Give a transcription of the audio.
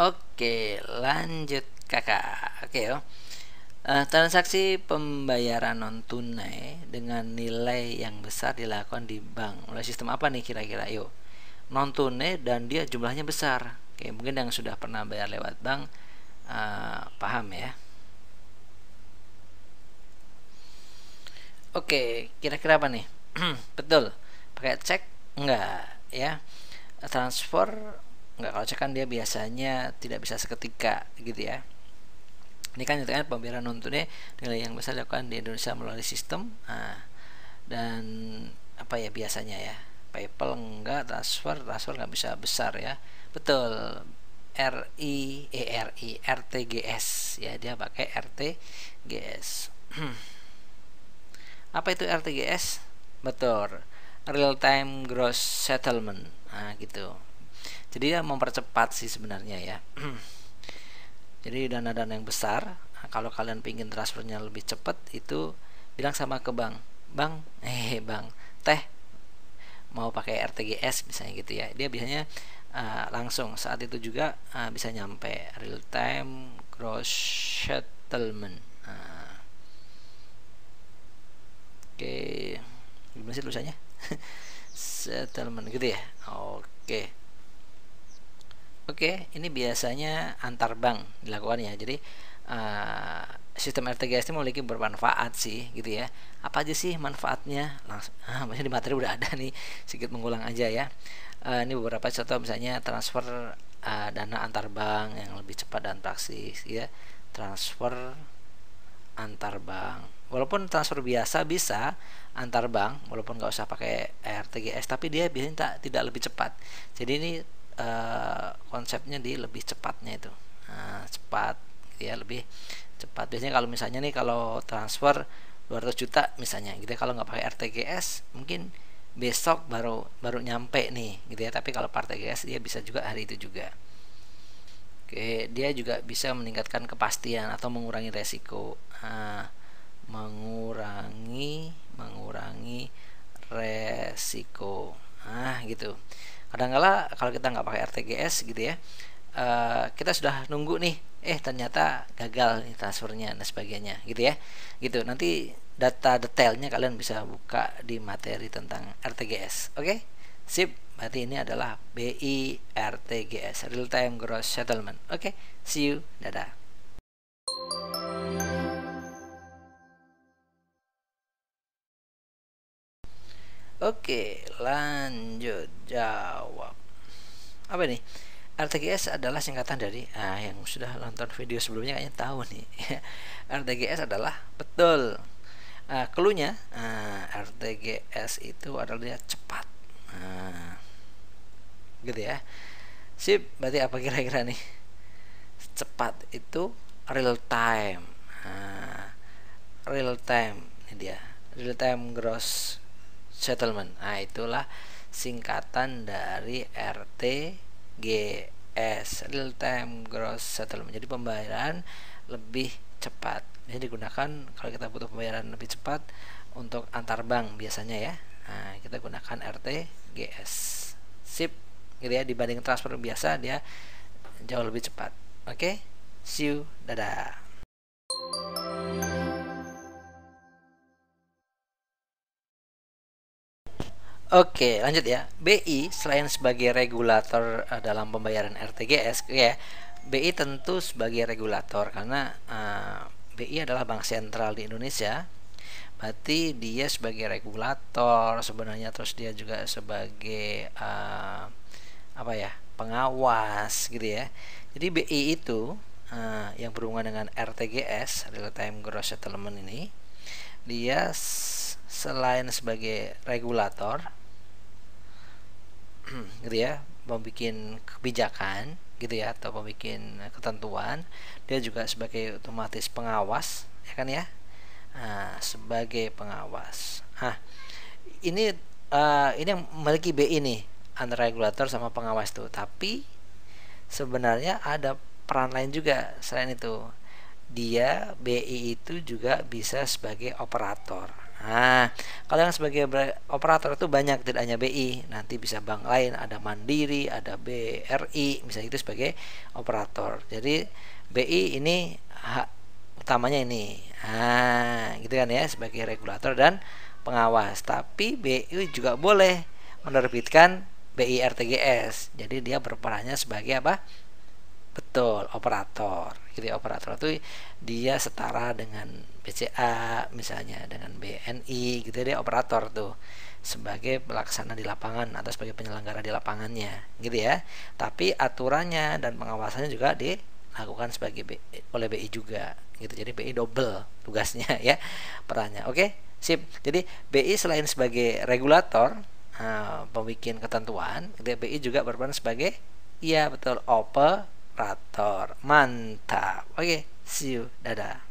Oke, lanjut kakak. Oke yo. Transaksi pembayaran non tunai dengan nilai yang besar dilakukan di bank oleh sistem apa nih kira-kira? Yuk, non tunai dan dia jumlahnya besar. Oke, mungkin yang sudah pernah bayar lewat bank paham ya. Oke, kira-kira apa nih? Betul. Pakai cek? Enggak ya. Transfer? Enggak, kalau cek kan dia biasanya tidak bisa seketika gitu ya. Ini kan nyatakan pembayaran non tunai nilai yang besar dilakukan di Indonesia melalui sistem. Dan apa ya biasanya ya? PayPal enggak, transfer nggak bisa besar ya. Betul. RTGS ya, dia pakai RTGS. Apa itu RTGS? Betul, real time gross settlement. Nah gitu, jadi dia mempercepat sih sebenarnya ya. Jadi dana-dana yang besar, kalau kalian pingin transfernya lebih cepat, itu bilang sama ke bank, bang teh mau pakai RTGS misalnya gitu ya. Dia biasanya langsung saat itu juga bisa nyampe real time gross settlement. Oke, gimana sih tulisannya? Settlement gitu ya. Oke, ini biasanya antar bank dilakukan ya. Jadi sistem RTGS ini memiliki bermanfaat sih gitu ya. Apa aja sih manfaatnya? Langsung, maksudnya di materi udah ada nih, sedikit mengulang aja ya. Ini beberapa contoh, misalnya transfer dana antar bank yang lebih cepat dan praktis ya. Transfer antar bank. Walaupun transfer biasa bisa antar bank, walaupun nggak usah pakai RTGS, tapi dia biasanya tidak lebih cepat. Jadi ini konsepnya di lebih cepatnya itu, cepat ya, lebih cepat. Biasanya kalau misalnya nih, kalau transfer 200 juta misalnya gitu ya, kalau nggak pakai RTGS mungkin besok baru nyampe nih gitu ya, tapi kalau pakai RTGS dia bisa juga hari itu juga. Oke, dia juga bisa meningkatkan kepastian atau mengurangi resiko. Mengurangi resiko. Gitu. Kadang-kala kalau kita nggak pakai RTGS gitu ya, kita sudah nunggu nih, ternyata gagal nih transfernya dan sebagainya gitu ya. Gitu. Nanti data detailnya kalian bisa buka di materi tentang RTGS. Oke? Sip. Berarti ini adalah BI RTGS, Real Time Gross Settlement. Oke, see you. Dadah. Oke, lanjut jawab. Apa nih? RTGS adalah singkatan dari yang sudah nonton video sebelumnya kayaknya tahu nih. RTGS adalah betul. Cluenya RTGS itu adalah dia cepat. Gitu ya. Sip, berarti apa kira-kira nih? Cepat itu real time. Real time ini dia. Real time gross settlement. Itulah singkatan dari RTGS, real time gross settlement. Jadi pembayaran lebih cepat. Ini digunakan kalau kita butuh pembayaran lebih cepat untuk antar bank biasanya ya. Kita gunakan RTGS. Sip, gitu ya, dibanding transfer biasa dia jauh lebih cepat. Oke, see you, dadah. Oke, lanjut ya. BI selain sebagai regulator dalam pembayaran RTGS, ya, BI tentu sebagai regulator karena BI adalah bank sentral di Indonesia. Berarti dia sebagai regulator sebenarnya, terus dia juga sebagai pengawas gitu ya. Jadi BI itu yang berhubungan dengan RTGS, Real Time Gross Settlement ini, dia selain sebagai regulator gitu ya, membuat kebijakan gitu ya, atau membuat ketentuan, dia juga sebagai otomatis pengawas ya kan ya, sebagai pengawas. Ini yang memiliki BI nih, antara regulator sama pengawas tuh. Tapi sebenarnya ada peran lain juga selain itu. Dia BI itu juga bisa sebagai operator. Nah, kalau yang sebagai operator itu banyak, tidak hanya BI, nanti bisa bank lain, ada Mandiri, ada BRI, misalnya itu sebagai operator. Jadi BI ini hak utamanya ini, gitu kan ya, sebagai regulator dan pengawas. Tapi BI juga boleh menerbitkan BI RTGS. Jadi dia berperannya sebagai apa? Betul, operator. Gitu ya, operator itu dia setara dengan BCA misalnya, dengan BNI gitu ya, dia operator tuh sebagai pelaksana di lapangan atau sebagai penyelenggara di lapangannya gitu ya. Tapi aturannya dan pengawasannya juga dilakukan sebagai oleh BI juga gitu. Jadi BI double tugasnya ya, perannya. Oke, sip. Jadi BI selain sebagai regulator, pembikin ketentuan, BI juga berperan sebagai, iya betul, operator. Mantap. Oke, see you. Dadah.